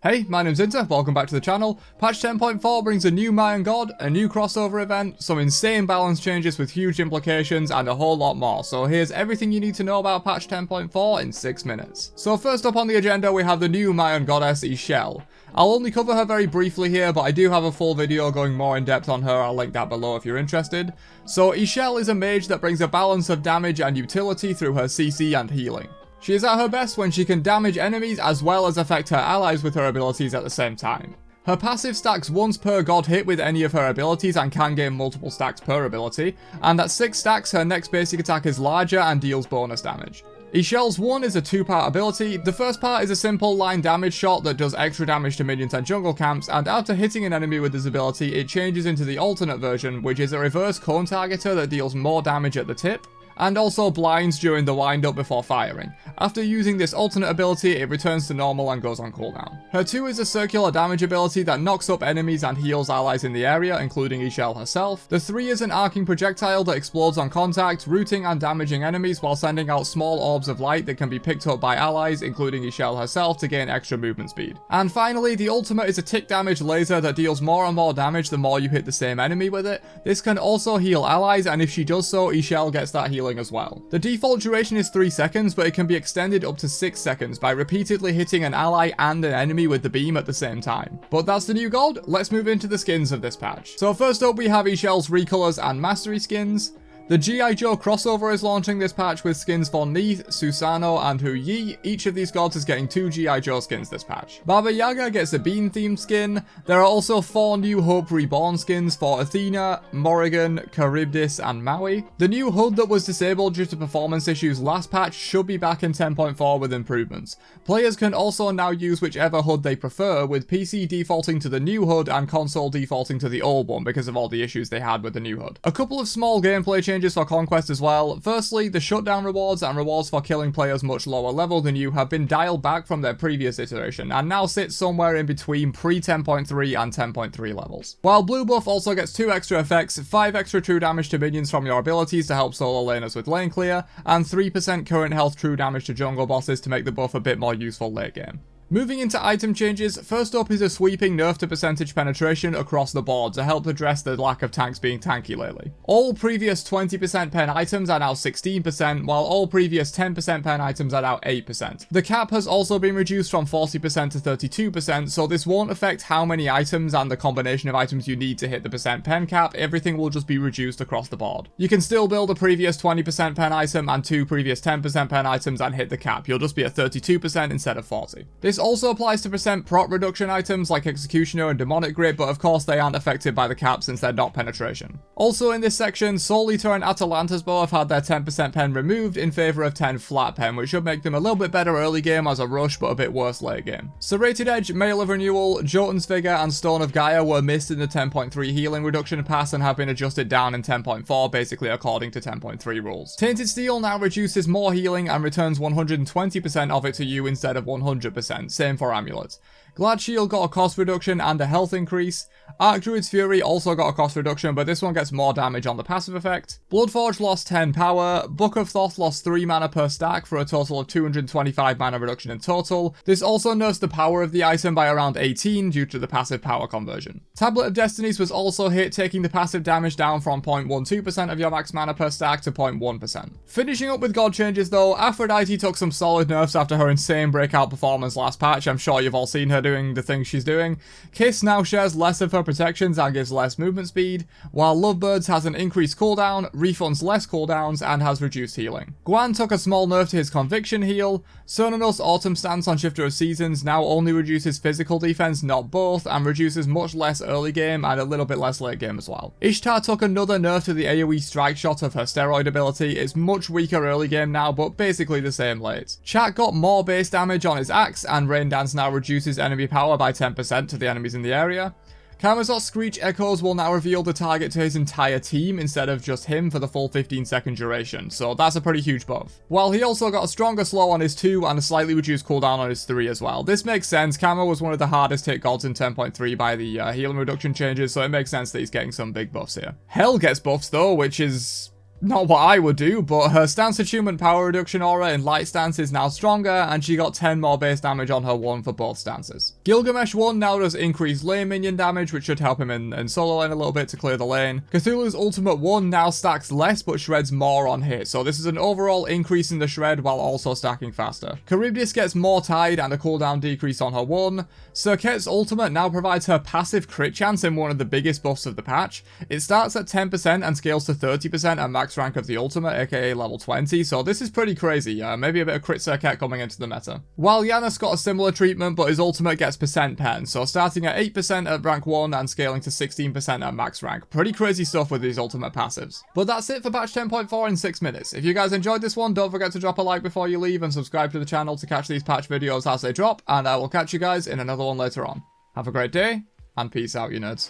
Hey, my name's Inter, welcome back to the channel. Patch 10.4 brings a new Mayan God, a new crossover event, some insane balance changes with huge implications, and a whole lot more. So here's everything you need to know about patch 10.4 in 6 minutes. So first up on the agenda we have the new Mayan goddess, Chel. I'll only cover her very briefly here, but I do have a full video going more in depth on her, I'll link that below if you're interested. So Chel is a mage that brings a balance of damage and utility through her CC and healing. She is at her best when she can damage enemies as well as affect her allies with her abilities at the same time. Her passive stacks once per god hit with any of her abilities and can gain multiple stacks per ability, and at 6 stacks her next basic attack is larger and deals bonus damage. Chel's 1 is a 2-part ability. The first part is a simple line damage shot that does extra damage to minions and jungle camps, and after hitting an enemy with this ability it changes into the alternate version, which is a reverse cone targeter that deals more damage at the tip, and also blinds during the wind-up before firing. After using this alternate ability, it returns to normal and goes on cooldown. Her 2 is a circular damage ability that knocks up enemies and heals allies in the area, including Chel herself. The 3 is an arcing projectile that explodes on contact, rooting and damaging enemies while sending out small orbs of light that can be picked up by allies, including Chel herself, to gain extra movement speed. And finally, the ultimate is a tick damage laser that deals more and more damage the more you hit the same enemy with it. This can also heal allies, and if she does so, Chel gets that healing as well. The default duration is 3 seconds, but it can be extended up to 6 seconds by repeatedly hitting an ally and an enemy with the beam at the same time. But that's the new god. Let's move into the skins of this patch. So first up we have Chel's recolors and mastery skins. The G.I. Joe crossover is launching this patch with skins for Neith, Susano, and Hu Yi. Each of these gods is getting 2 G.I. Joe skins this patch. Baba Yaga gets a bean-themed skin. There are also 4 new Hope Reborn skins for Athena, Morrigan, Charybdis, and Maui. The new HUD that was disabled due to performance issues last patch should be back in 10.4 with improvements. Players can also now use whichever HUD they prefer, with PC defaulting to the new HUD and console defaulting to the old one because of all the issues they had with the new HUD. A couple of small gameplay changes for Conquest as well. Firstly, the shutdown rewards and rewards for killing players much lower level than you have been dialed back from their previous iteration and now sit somewhere in between pre-10.3 and 10.3 levels. While Blue Buff also gets 2 extra effects, 5 extra true damage to minions from your abilities to help solo laners with lane clear, and 3% current health true damage to jungle bosses to make the buff a bit more useful late game. Moving into item changes, first up is a sweeping nerf to percentage penetration across the board to help address the lack of tanks being tanky lately. All previous 20% pen items are now 16%, while all previous 10% pen items are now 8%. The cap has also been reduced from 40% to 32%, so this won't affect how many items and the combination of items you need to hit the percent pen cap. Everything will just be reduced across the board. You can still build a previous 20% pen item and 2 previous 10% pen items and hit the cap. You'll just be at 32% instead of 40%. This also applies to percent prot reduction items like Executioner and Demonic Grip, but of course they aren't affected by the cap since they're not penetration. Also in this section, Soul Eater and Atalanta's Bow have had their 10% pen removed in favour of 10 flat pen, which should make them a little bit better early game as a rush, but a bit worse late game. Serrated Edge, Mail of Renewal, Jotun's Figure, and Stone of Gaia were missed in the 10.3 healing reduction pass and have been adjusted down in 10.4, basically according to 10.3 rules. Tainted Steel now reduces more healing and returns 120% of it to you instead of 100%, same for Amulet. Glad Shield got a cost reduction and a health increase. Archdruid's Fury also got a cost reduction, but this one gets more damage on the passive effect. Bloodforge lost 10 power. Book of Thoth lost 3 mana per stack for a total of 225 mana reduction in total. This also nerfs the power of the item by around 18 due to the passive power conversion. Tablet of Destinies was also hit, taking the passive damage down from 0.12% of your max mana per stack to 0.1%. Finishing up with god changes though, Aphrodite took some solid nerfs after her insane breakout performance last patch. I'm sure you've all seen her doing the things she's doing. Kiss now shares less of her protections and gives less movement speed, while Lovebirds has an increased cooldown, refunds less cooldowns, and has reduced healing. Guan took a small nerf to his Conviction heal. Cernunnos Autumn Stance on Shifter of Seasons now only reduces physical defense, not both, and reduces much less early game and a little bit less late game as well. Ishtar took another nerf to the AoE strike shot of her steroid ability. It's much weaker early game now, but basically the same late. Chat got more base damage on his axe, and Rain Dance now reduces enemy power by 10% to the enemies in the area. Camazot's Screech Echoes will now reveal the target to his entire team instead of just him for the full 15-second duration, so that's a pretty huge buff. While he also got a stronger slow on his 2 and a slightly reduced cooldown on his 3 as well. This makes sense. Camo was one of the hardest hit gods in 10.3 by the healing reduction changes, so it makes sense that he's getting some big buffs here. Hel gets buffs though, which is not what I would do, but her stance attunement power reduction aura in light stance is now stronger, and she got 10 more base damage on her 1 for both stances. Gilgamesh 1 now does increased lane minion damage, which should help him in solo lane a little bit to clear the lane. Cthulhu's ultimate 1 now stacks less but shreds more on hit, so this is an overall increase in the shred while also stacking faster. Charybdis gets more tied and a cooldown decrease on her 1. Serket's ultimate now provides her passive crit chance in one of the biggest buffs of the patch. It starts at 10% and scales to 30% at max rank of the ultimate, aka level 20, so this is pretty crazy. Maybe a bit of crit Serket coming into the meta. While Yanis got a similar treatment, but his ultimate gets percent pen, so starting at 8% at rank 1 and scaling to 16% at max rank. Pretty crazy stuff with these ultimate passives. But that's it for patch 10.4 in 6 minutes. If you guys enjoyed this one, don't forget to drop a like before you leave and subscribe to the channel to catch these patch videos as they drop, and I will catch you guys in another one later on. Have a great day, and peace out, you nerds.